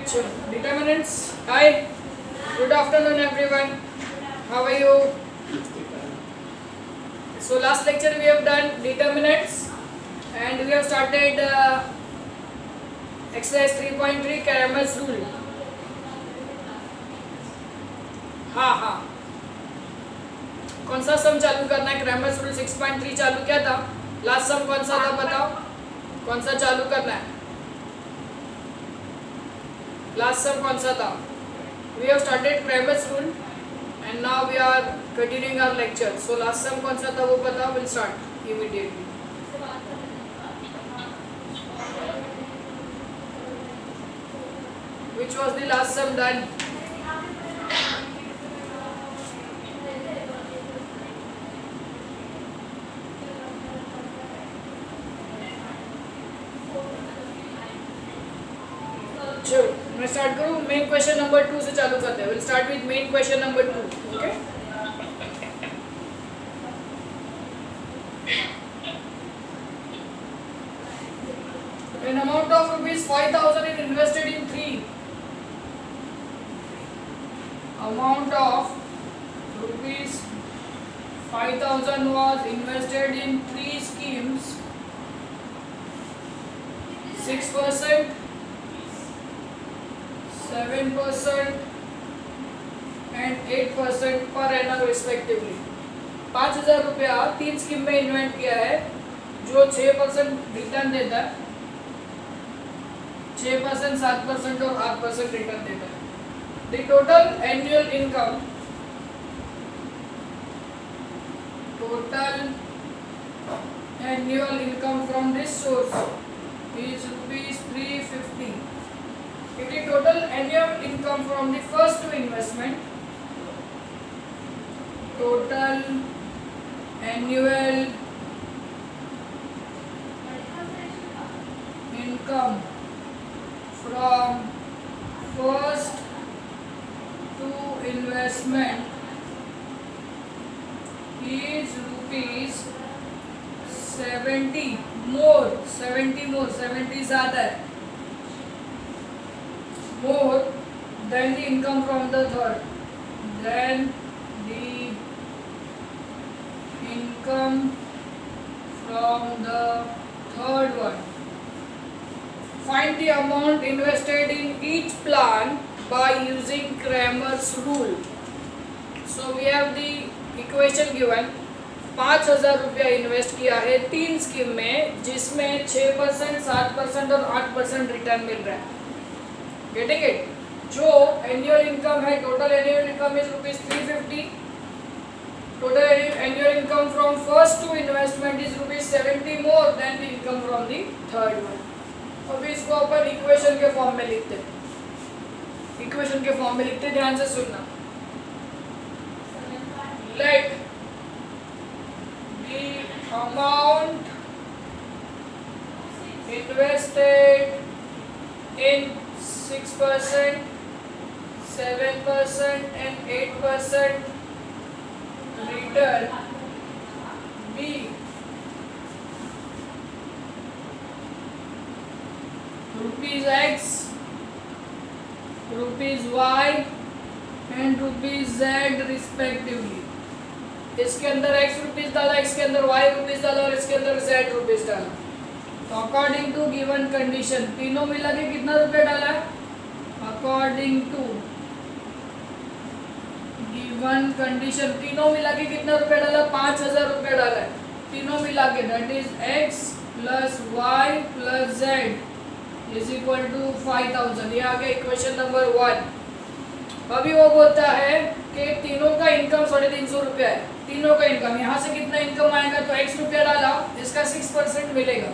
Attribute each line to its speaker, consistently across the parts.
Speaker 1: Sure. Determinants. Hi. Good afternoon, everyone. How are you? So last lecture we have done determinants, and we have started exercise 3.3 Cramer's rule. हाँ. कौन सा सम चालू करना है? Cramer's rule 6.3 चालू किया था. लास्ट सम कौन सा था बताओ? कौन सा चालू करना है? लास्ट सम कौन सा था? We have started Cramer's rule and now we are continuing our lecture. So last sum कौन सा था वो बताओ. Will start immediately. Which was the last sum done? चलो मैं स्टार्ट करूँ. मेन क्वेश्चन नंबर 2 से चालू करते हैं. Will start with main question number 2. Okay. An amount of rupees 5,000 is invested in 3. Amount of rupees 5,000 was invested in 3 schemes. 6%, 7% and 8% per annum respectively. 5,000 रुपया 3 scheme में invest किया है जो 6% रिटर्न देता है. 6%, 7% और 8% रिटर्न देता है. The total annual income from this source is rupees 350. If the total annual income from the first two investment, total annual income from first two investment is rupees 70 more, 70 ज़्यादा है, more than the income from the third, than the income from the third one. Find the amount invested in each plan by using Cramer's rule. So we have the equation given. 5,000 रुपया invest किया है 3 scheme में जिसमें 6%, 7% और 8% return मिल रहा है. Getting it? जो एनुअल इनकम है, total annual income is rupees 350. Total annual income from first two investment is rupees 70 more than the income from the third one. अभी इसको अपन इक्वेशन के फॉर्म में लिखते हैं. इक्वेशन के फॉर्म में लिखते, ध्यान से सुनना. Let the amount invested in 6%, 7% and 8% return be rupees X, rupees Y and rupees Z respectively. इसके अंदर x रुपीज डाला, इसके अंदर y रुपीज डाला और इसके अंदर z रुपीज डाला. तो अकॉर्डिंग टू गिवन कंडीशन तीनों मिला के कितना रुपये डाला है? अकॉर्डिंग टू गिवन कंडीशन तीनों मिला के कितना रुपये डाला? 5,000 रुपये डाला है तीनों मिला के. That is x plus y plus z is equal to 5,000. ये आ गया इक्वेशन नंबर 1. अभी वो बोलता है कि तीनों का इनकम 350 रुपया है. तीनों का इनकम यहाँ से कितना इनकम आएगा? तो x रुपया डाला, इसका 6% मिलेगा.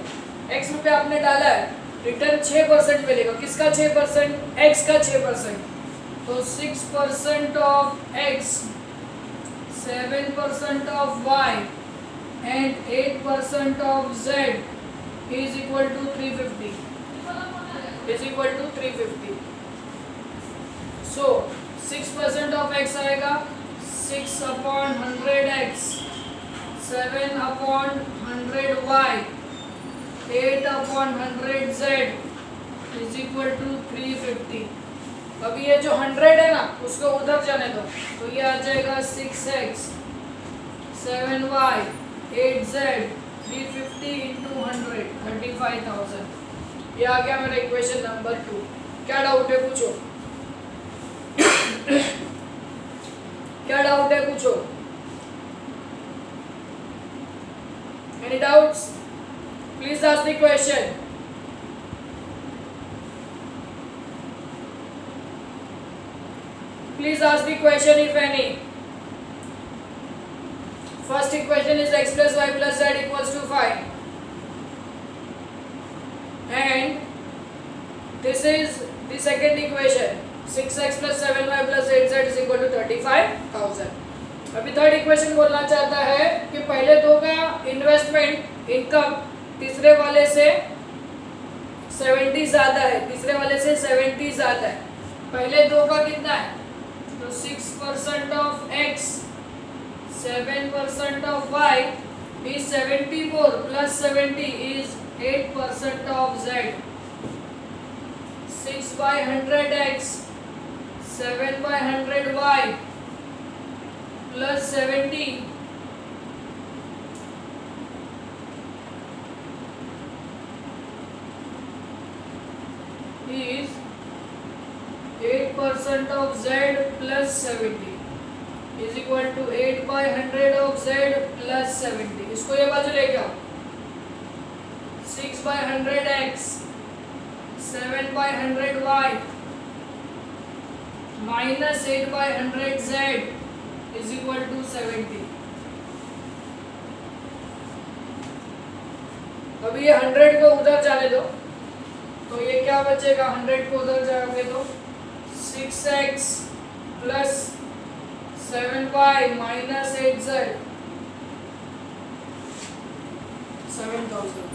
Speaker 1: x रुपया आपने डाला है, रिटर्न 6% मिलेगा. किसका 6%? x का 6%. तो 6% of x, 7% of y and 8% of z is equal to 350. Is equal to 350. So 6% of x आएगा 6/100x, 7/100y, 8/100z is equal to 350। अभी ये जो 100 है ना उसको उधर जाने दो, तो ये आ जाएगा 6x 7y 8z 350 इंटू 100 35,000। ये आ गया मेरा इक्वेशन नंबर 2। क्या डाउट है पूछो, क्या डाउट है पूछो। Any doubts? Please ask the question. Please ask the question if any. First equation is x plus y plus z equals to 5. And this is the second equation. 6x plus 7y plus 8z is equal to 35,000. अभी third equation बोलना चाहता है कि पहले दो का investment income तीसरे वाले से 70 ज़्यादा है, तीसरे वाले से 70 ज़्यादा है। पहले दो का कितना है, तो 6% of x 7% of y is 74 plus 70 is 8% of z। 6 by 100 x 7 by 100 y plus 70 is 8% of z plus 70 is equal to 8 by 100 of z plus 70। इसको ये बाजू लेके आओ। 6 by 100 x 7 by 100 y minus 8 by 100 z is equal to 70। अभी ये 100 को उधर जाने दो, तो ये क्या बचेगा, 100 को उधर जाओगे तो 6x plus 7y minus 8z 7,000।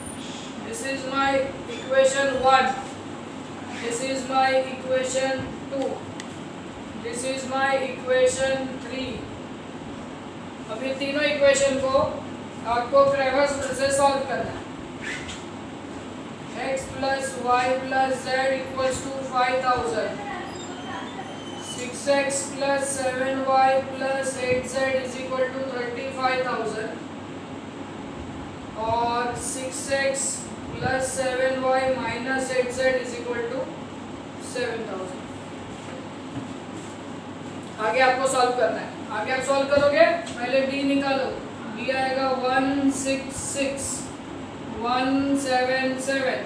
Speaker 1: This is my equation 1, this is my equation 2, this is my equation 3। अभी तीनों इक्वेशन को आपको क्रैमर्स रूल से सॉल्व करना है। x plus y plus z equals to 5,000। 6x plus 7y plus 8z is equal to 35,000 और 6x plus 7y minus 8z is equal to 7,000। आगे आपको सॉल्व करना है। आगे आप सॉल्व करोगे, पहले d निकालो। d आएगा 166 177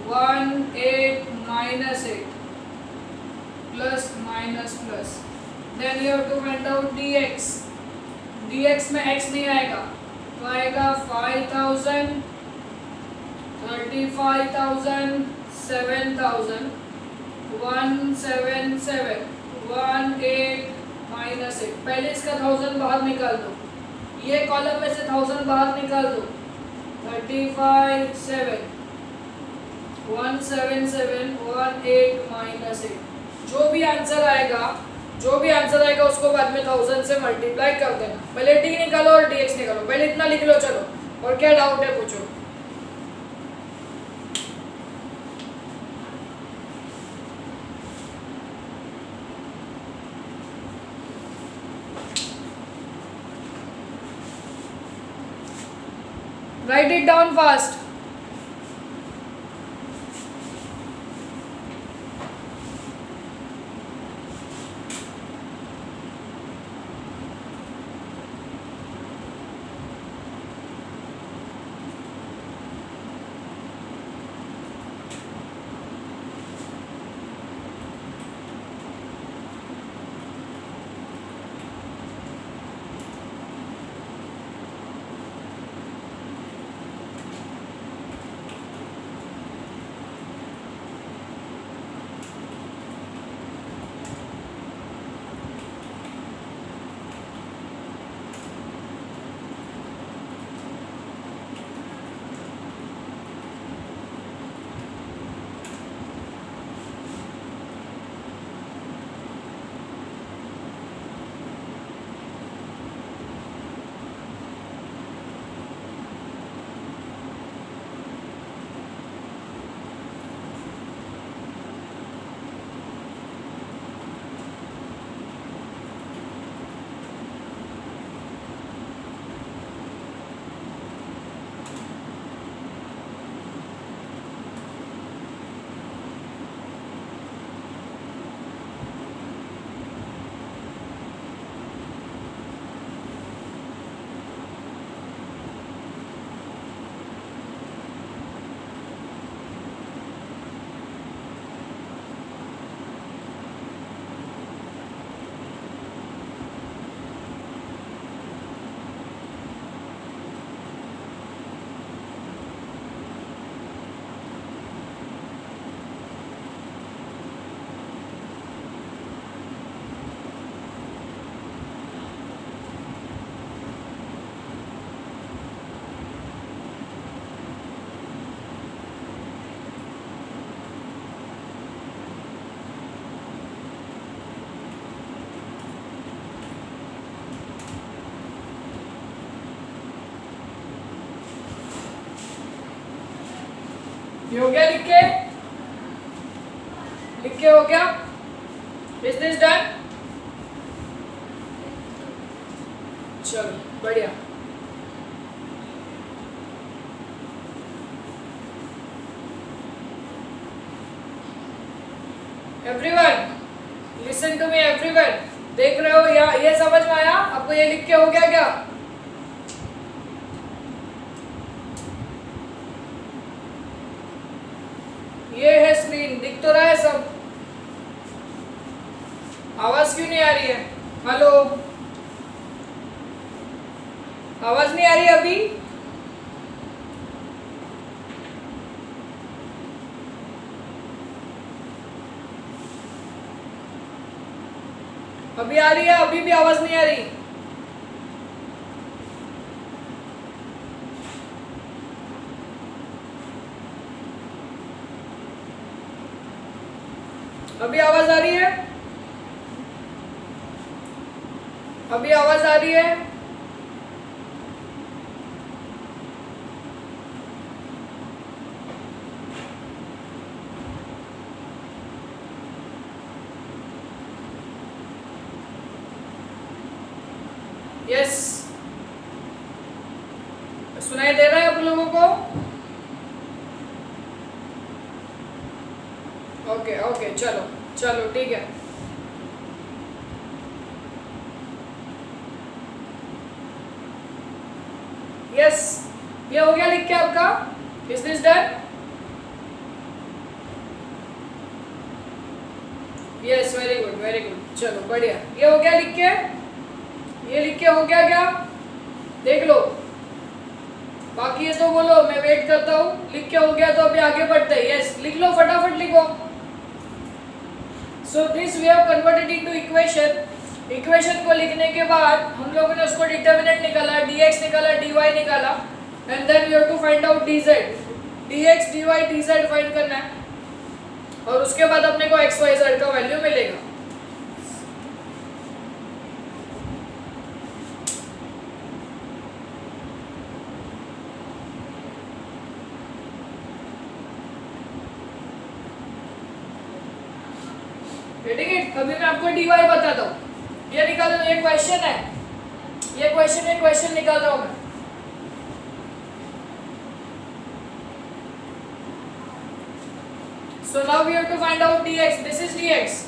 Speaker 1: 18 minus 8 plus minus plus। Then you have to find out dx। dx में x नहीं आएगा, तो आएगा 5,000 35,000 7,000 177 18 minus 8। पहले इसका 1000 बाहर निकाल दो, ये कॉलम में से 1000 बाहर निकाल दो। 35 7 177 18 minus 8। जो भी आंसर आएगा उसको बाद में 1000 से मल्टीप्लाई कर देना। पहले d निकालो और dx निकालो, पहले इतना लिख लो। चलो, और क्या डाउट है पूछो। Write it down fast। ये हो गया लिख के हो गया. Is this done? चलो बढ़िया. Everyone listen to me everyone. देख रहे हो या ये समझ में आया आपको? ये लिख के हो गया क्या? ये है स्क्रीन, दिख तो रहा है सब. आवाज क्यों नहीं आ रही है? हेलो, आवाज नहीं आ रही अभी? अभी आ रही है? अभी भी आवाज नहीं आ रही? अभी आवाज आ रही है? अभी आवाज आ रही है? यस, सुनाई दे रहा है आप लोगों को? ओके ओके, चलो चलो ठीक है. यस, ये हो गया लिख के आपका. Is this done? Yes, very good very good. चलो बढ़िया. ये हो गया लिख के. ये लिख के हो गया क्या? देख लो. बाकी ये तो बोलो, मैं वेट करता हूँ. लिख के हो गया तो अभी आगे बढ़ते हैं. यस, लिख लो, फटाफट लिखो. So this we have converted into equation. Equation को लिखने के बाद हम लोगों ने उसको डिटर्मिनेंट निकाला, dx निकाला, dy निकाला, and then we have to find out dz. dx dy dz फाइंड करना है और उसके बाद अपने को x y z का वैल्यू मिलेगा. ठीक है, अभी मैं आपको dy बताता हूँ. ये निकालो, ये क्वेश्चन है. ये क्वेश्चन निकाल रहा हूँ मैं. So now we have to find out dx. This is dx.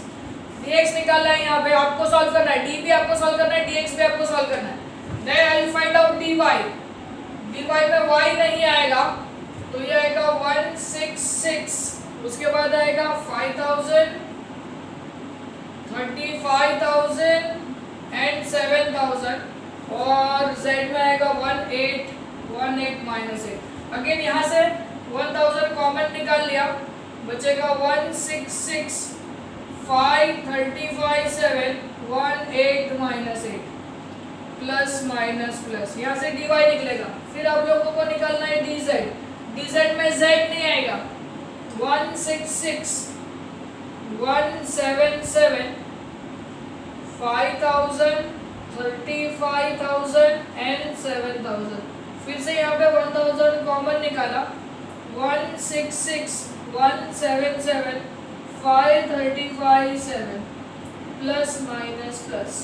Speaker 1: dx निकालना है यहाँ पे, आपको सॉल्व करना है. d भी आपको सॉल्व करना है, dx भी आपको सॉल्व करना है. Then I will find out dy. dy में y नहीं आएगा तो ये आएगा 166. उसके बाद आएगा 5000, 35,000 एंड 7,000 और z में आएगा 18 माइनस 8. अगेन यहाँ से 1000 कॉमन निकाल लिया, बचेगा 166, 5, 35, 7, 18 माइनस 8 प्लस माइनस प्लस. यहाँ से dy निकलेगा. फिर आप लोगों को निकालना है dz. dz में z नहीं आएगा. 166, 177, 5000, 35,000 एंड 7,000. फिर से यहाँ पे 1000 कॉमन निकाला. 166, 177, 5, 35, 7 plus minus plus.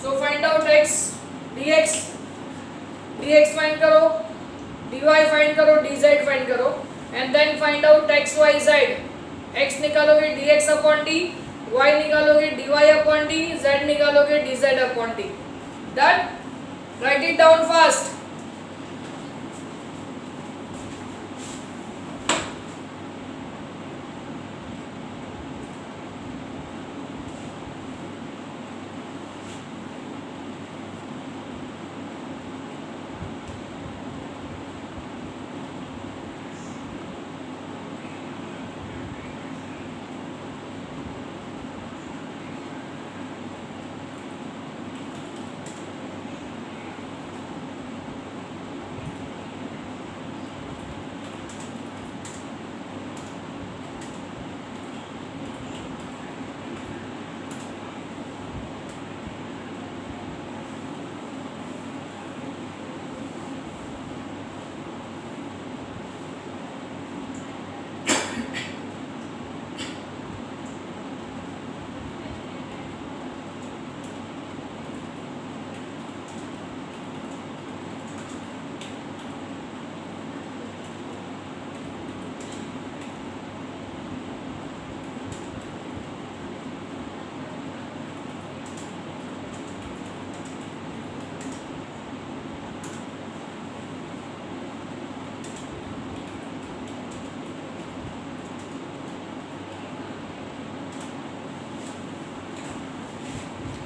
Speaker 1: So find out x, dx. dx find करो, dy फाइंड करो, dz फाइंड करो, and then find out x y z. x निकालोगे dx अपॉन d, y निकालोगे dy अपॉन d, z निकालोगे dz upon d. Done? Write it down fast.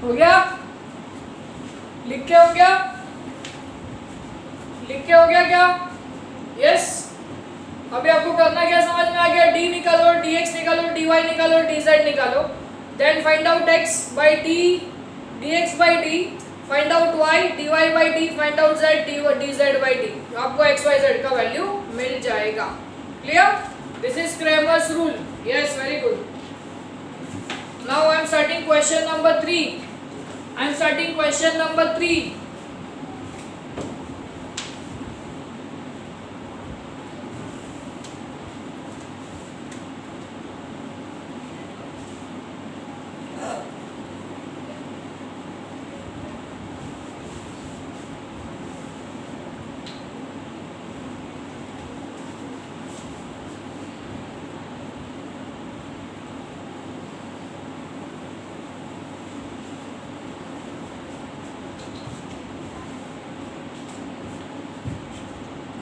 Speaker 1: हो गया? लिख के हो गया? लिख के हो गया क्या? यस। अभी आपको करना क्या समझ में आ गया? डी निकालो, dx निकालो, dy निकालो, dz निकालो. Then find out x by d, dx by d, find out y, dy by d, find out z, dz by d. आपको x y z का वैल्यू मिल जाएगा. Clear? This is Cramer's rule. Yes, very good. Now I am starting question number 3. I am starting question number 3.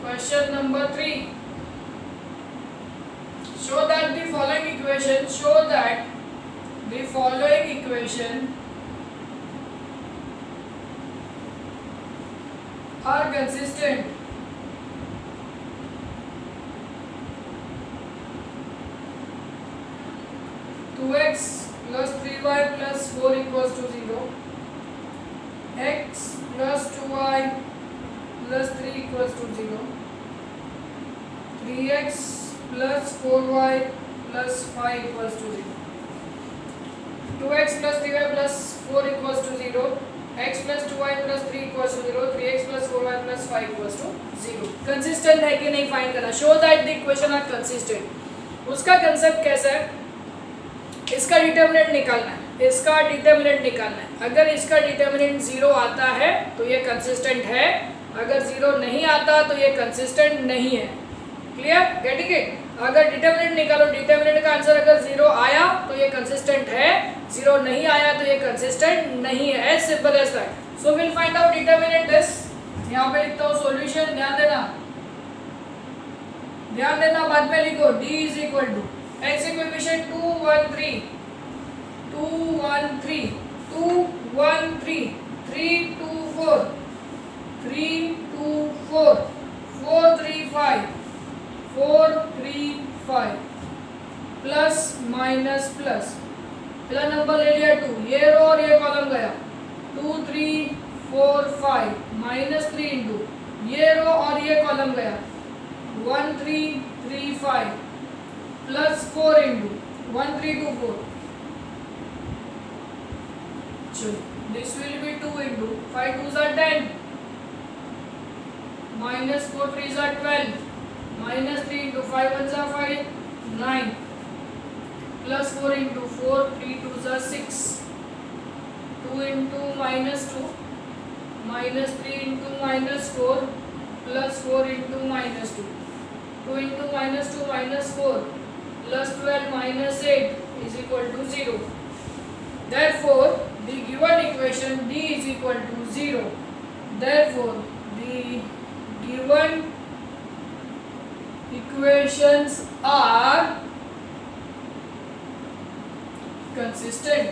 Speaker 1: Question number 3. Show that the following equation are consistent. Two x plus 3y plus 4 equals to 0. X plus 2y plus 3 equals to 0. 3x plus 4y plus 5 equals to 0. 2x plus 3y plus 4 equals to 0. x plus 2y plus 3 equals to 0. 3x plus 4y plus 5 equals to 0. Consistent है कि नहीं find करना. Show that the equation are consistent. उसका concept कैसा है? इसका determinant निकालना है. इसका डिटर्मिनेंट निकालना है. अगर इसका डिटर्मिनेंट 0 आता है तो ये कंसिस्टेंट है. अगर 0 नहीं आता तो ये कंसिस्टेंट नहीं है. क्लियर? Getting it? अगर डिटर्मिनेंट निकालो, डिटर्मिनेंट का आंसर अगर 0 आया तो ये कंसिस्टेंट है. 0 नहीं आया तो ये कंसिस्टेंट नहीं है. As simple as that. So will find out determinant this. यहाँ पे लिखता हूँ सॉल्यूशन. ध्यान देना, ध्यान देना, बाद में लिखो. d is equal to x equation 2 1 3 2 1 3 2 1 3 3 2 4 3 2 4 4 3 5 4 3 5 plus minus plus. पहला नंबर ले लिया 2. ये रो और ये कॉलम गया. 2 3 4 5 माइनस 3 इंटू ये रो और ये कॉलम गया. 1 3 3 5 प्लस 4 इंटू 1 3 2 4. चलो, this will be 2 into 5 2s are 10 minus 4 3s are 12 minus 3 into 5 1s are 5 9 plus 4 into 4 3 2s are 6 2 into minus 2 minus 3 into minus 4 plus 4 into minus 2 2 into minus 2 minus 4 plus 12 minus 8 is equal to 0. Therefore, the given equation d is equal to 0. Therefore, the given equations are consistent.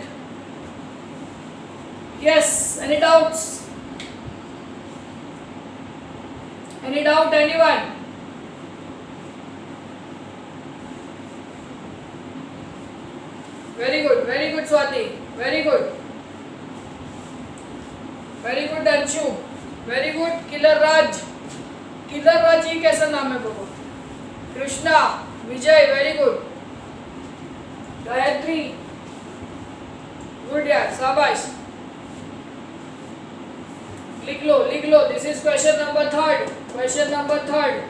Speaker 1: Yes. Any doubts? Any doubt, anyone? Very good Swati. Very good Anshu. Very good Killer Raj. Killer Raj ये कैसा नाम है बाबू? Krishna, Vijay. Very good. Gayatri, good यार, शाबाश. लिख लो. This is question number 3.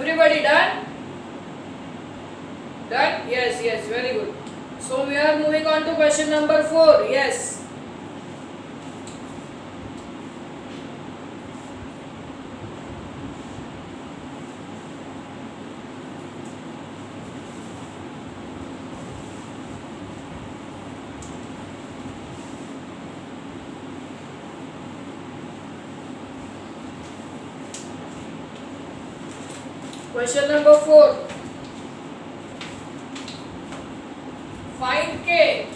Speaker 1: Everybody done? Done? Yes, yes, very good. So we are moving on to question number 4. Yes. Question number 4. Find K.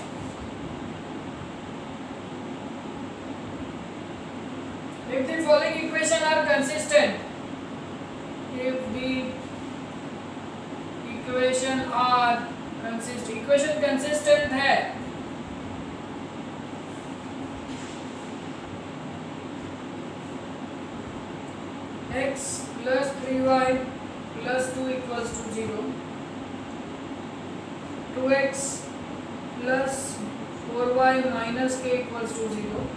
Speaker 1: If the following equations are consistent, if the equation consistent है, x plus 3y plus 2 equals to 0, 2x plus 4y minus k equals to 0,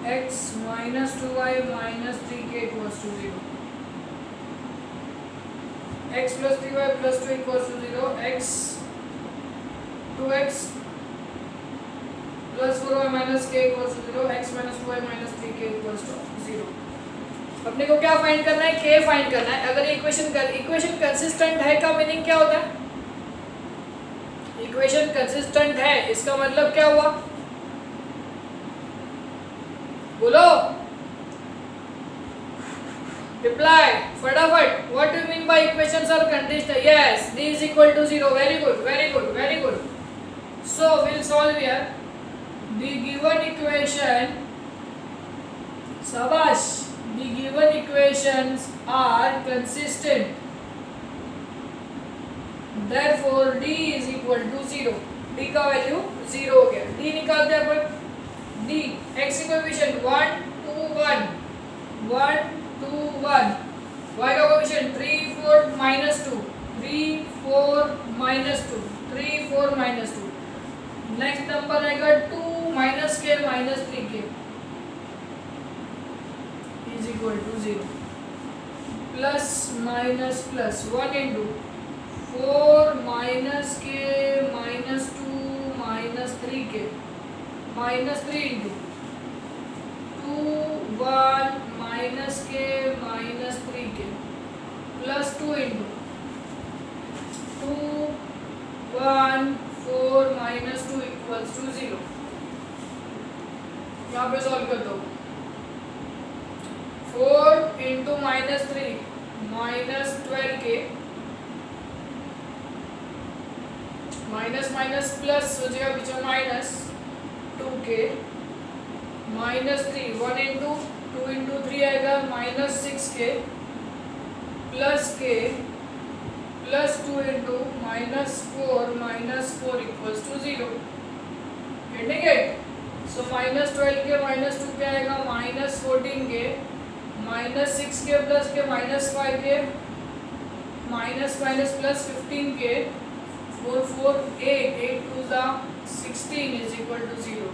Speaker 1: x minus 2y minus 3k equals to 0, x plus 3y plus 2 equals to 0, x 2x plus 4y minus k equals to 0, x minus 2y minus 3k equals to 0. अपने को क्या find करना है? k find करना है. अगर equation consistent है का मीनिंग क्या होता है? इक्वेशन कंसिस्टेंट है इसका मतलब क्या हुआ? बोलो, रिप्लाई फटाफट. What do you mean by equations are conditional? Yes, d is equal to 0. Very good, very good, very good. So we'll solve here. The given equation, shabash, the given equations are consistent. Therefore d is equal to 0. d का value 0 हो गया. d निकालते हैं अपन. d x की coefficient 1 2 1, 1 2 1, y का coefficient 3 4 minus 2, 3 4 minus 2, 3 4 minus 2. Next number आएगा 2 minus k minus 3k is equal to 0. Plus minus plus 1 into 4 minus k minus 2 minus 3k minus 3 into 2 1 minus k minus 3k plus 2 into 2 1 4 minus 2 equals to 0. यहाँ पे solve कर दो. 4 into minus 3 minus 12k minus minus plus हो जाएगा बीच में minus 2k minus 3 1 into 2 into 3 आएगा minus 6k plus k plus 2 into minus 4 equals to 0. Getting it? So minus 12k minus 2k आएगा minus 14k minus 6k plus k minus 5k minus minus plus 15k 4 4 8 8 2 the 16 is equal to 0.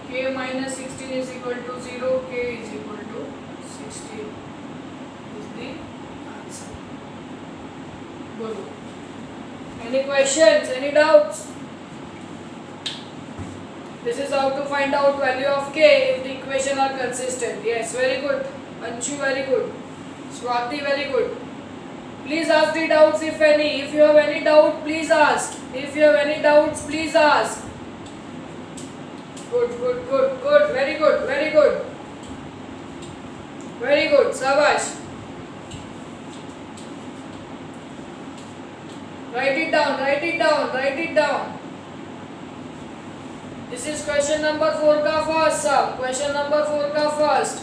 Speaker 1: k minus 16 is equal to 0. k is equal to 16 is the answer. Good. Any questions? Any doubts? This is how to find out value of k if the equation are consistent. Yes, very good. Anshu, very good. Swati, very good. Please ask the doubts if any. If you have any doubt, please ask. If you have any doubts, please ask. Good, good, good, good. Very good, very good. Very good. Sabash. Write it down, write it down, write it down. This is question number 4 का first sum. Question number 4 का first.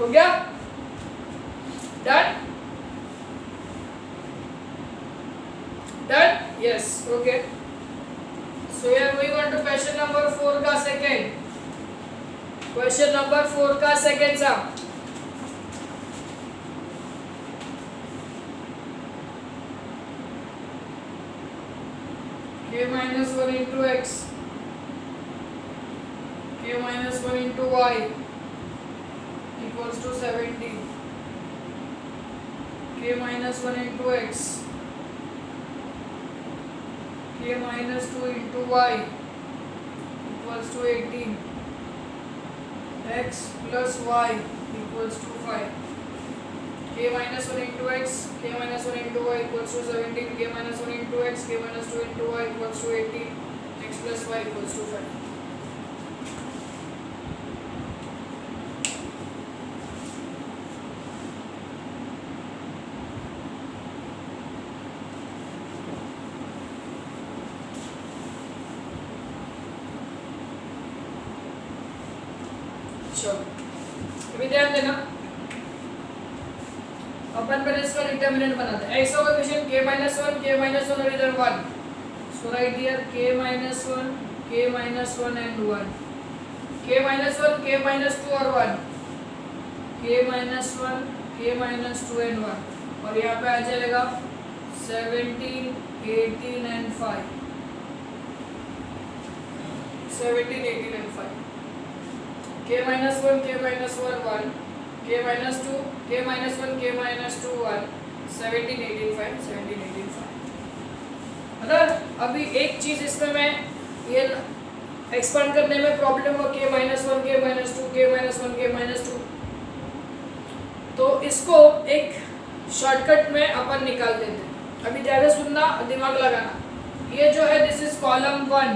Speaker 1: हो गया? Done? Done? Yes, okay. So we are moving on to question number 4 का second. Question number 4 का second some. k minus 1 into x, k minus 1 into y equals to 17. k minus 1 into x, k minus 2 into y equals to 18. x plus y equals to 5. k minus 1 into x, k minus 1 into y equals to 17. k minus 1 into x, k minus 2 into y equals to 18. x plus y equals to 5. अभी ध्यान देना, अपन पहले इसका determinant बनाते हैं. x का coefficient k minus 1 और इधर 1. सो right here k minus 1 and 1. k minus 1, k minus 2 और 1. k minus 1, k minus 2 and 1. और यहाँ पे आ जाएगा 17, 18 and 5. 17, 18 and 5. k minus 1, k minus 1, 1. k minus 2, k minus 1, k minus 2, 1. 17, 18, 5. 17, 18, 5. मतलब अभी एक चीज इसमें मैं ये एक्सपांड करने में प्रॉब्लम हो k minus 1, k minus 2, k minus 1, k minus 2. तो इसको एक शॉर्टकट में अपन निकाल देते हैं. अभी ज़्यादा सुनना, दिमाग लगाना. ये जो है दिस इज कॉलम 1.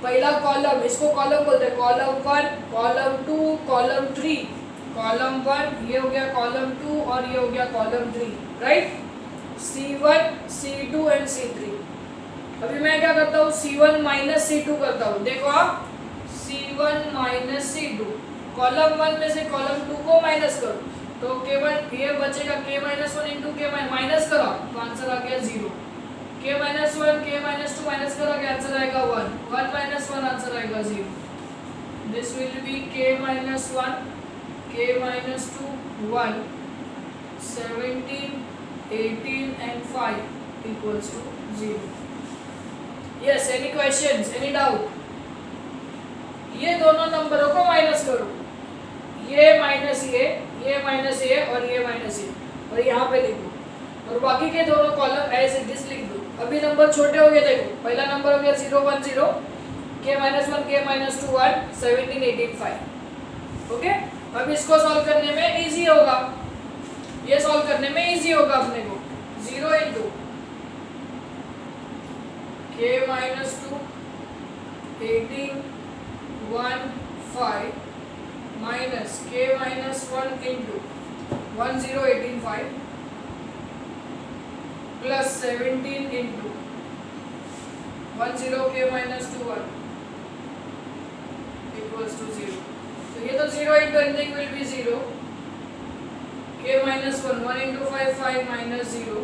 Speaker 1: पहला कॉलम, इसको कॉलम बोलते हैं. Column 1, column 2, column 3. कॉलम 1 ये हो गया, कॉलम 2 और ये हो गया column 3. Right? C1, C2 and C3. अभी मैं क्या करता हूँ, C1 माइनस C2 करता हूँ. देखो आप, C1 माइनस C2. कॉलम 1 में से कॉलम 2 को माइनस करो तो केवल ये बचेगा k minus 1 into k minus करो तो आंसर आ गया 0. k minus 1, k minus 2 minus करोगे आंसर आएगा 1. 1 माइनस 1 आंसर आएगा 0. This will be k minus 1, k minus 2, 1. 17, 18 and 5 equals to 0. Yes, any questions, any doubt? ये दोनों नंबरों को माइनस करो. ये माइनस ये और ये माइनस ये और यहाँ पे लिखो और बाकी के दोनों कॉलम एज इट इज लिख दो. अभी नंबर छोटे हो गए. देखो पहला नंबर हो गया 0, 1, 0. k minus 1, k minus 2, 1. 17, 18, 5. Okay. अब इसको सॉल्व करने में इजी होगा. ये सॉल्व करने में इजी होगा अपने को. 0 into k minus 2, 18, 1, 5 minus k minus 1 into 1, 0, 18, 5 plus 17 into 1, 0 k minus 2, 1 equals to 0. तो ये तो 0 into anything will be 0. k minus 1, 1 into 5, 5 minus 0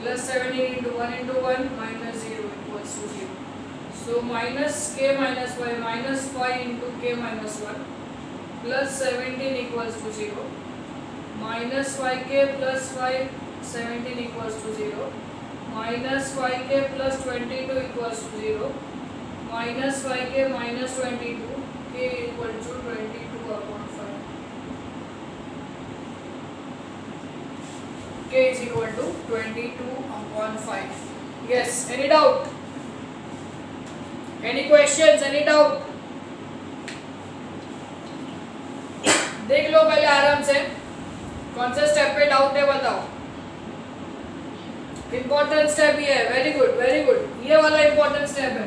Speaker 1: plus 17 into 1 into 1 minus 0 equals to 0. So minus k minus 5 minus 5 into k minus 1 plus 17 equals to 0. Minus 5k plus 5, 17 equals to 0. Minus 5k plus 22 equals to 0. Minus 5k minus 22, k equal to 22 upon 5. K is equal to 22 upon 5. Yes, any doubt? Any questions? Any doubt? देख लो पहले आराम से कौन से step पे doubt है बताओ. Important step ये है. Very good, very good. ये वाला इंपॉर्टेंट स्टेप है.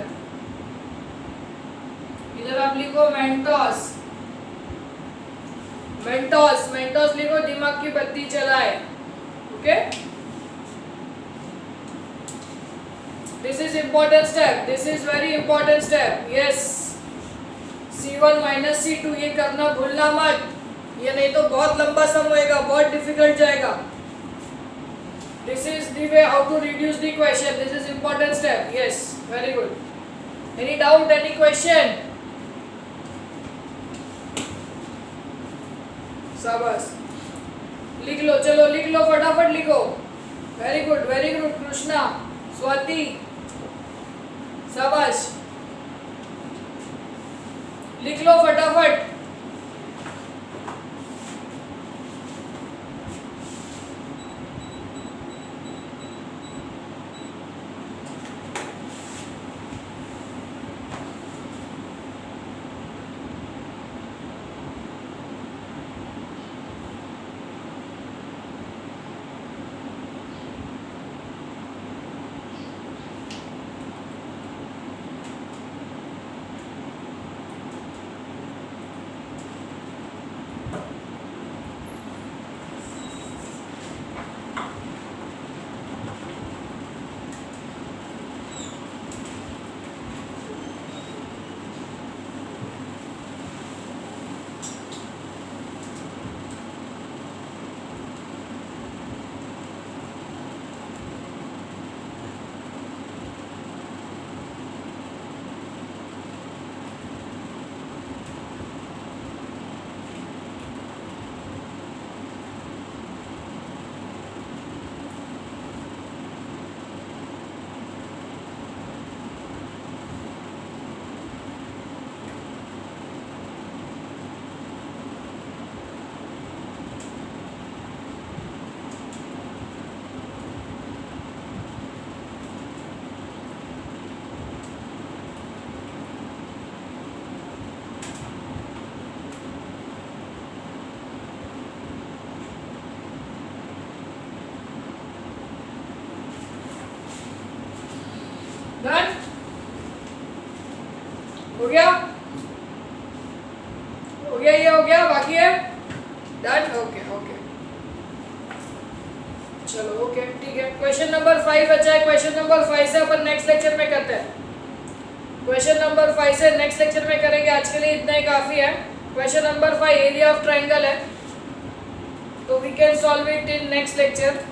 Speaker 1: इधर आप लिखो मेंटोस. मेंटोस, मेंटोस लिखो. दिमाग की बत्ती जलाए. Okay. This is important step. This is very important step. Yes. C1 minus C2 ये करना भूलना मत. ये नहीं तो बहुत लंबा सम होएगा, बहुत डिफिकल्ट जाएगा. This is the way how to reduce the question. This is important step. Yes, very good. Any doubt? Any question? शाबाश. लिख लो, चलो लिख लो, फटाफट लिखो. Very good, very good. Krishna, Swati, शाबाश. लिख लो फटाफट. डन हो गया, हो गया, ये हो गया, बाकी है. डन. ओके ओके, चलो ओके, ठीक है. क्वेश्चन नंबर 5 बचा है. क्वेश्चन नंबर 5 से अपन नेक्स्ट लेक्चर में करते हैं. क्वेश्चन नंबर 5 से नेक्स्ट लेक्चर में करेंगे. आज के लिए इतना ही काफी है. Question number 5 area of triangle है, तो we can solve it in next lecture.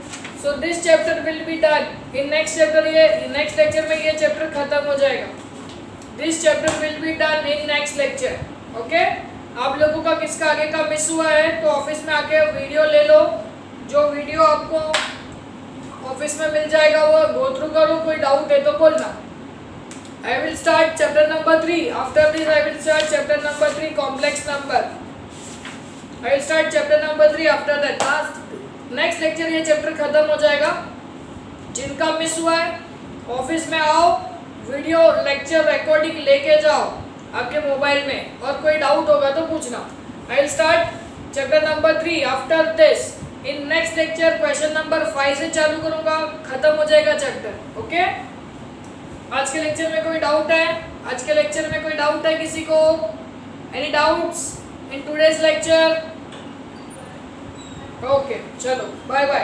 Speaker 1: So this chapter will be done in next chapter. ये नेक्स्ट लेक्चर में ये चैप्टर खत्म हो जाएगा. This chapter will be done in next lecture. Okay, आप लोगों का किसका आगे का मिस हुआ है तो ऑफिस में आके वीडियो ले लो. जो वीडियो आपको ऑफिस में मिल जाएगा वो गो थ्रू करो. कोई डाउट है तो बोलना. I will start chapter number 3. After this I will start chapter number 3 complex number. I will start chapter number 3 after that. Last next lecture ये चैप्टर खत्म हो जाएगा. जिनका मिस हुआ है ऑफिस में आओ, वीडियो लेक्चर रिकॉर्डिंग लेके जाओ आपके मोबाइल में, और कोई डाउट होगा तो पूछना. I will start chapter number 3 after this. In next lecture question number 5 से चालू करूंगा, खत्म हो जाएगा चैप्टर. ओके, आज के लेक्चर में कोई डाउट है? आज के लेक्चर में कोई डाउट है किसी को? Any doubts in today's lecture? Okay, चलो बाय बाय.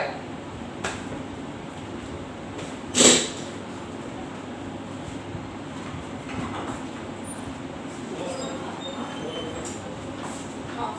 Speaker 1: हाँ,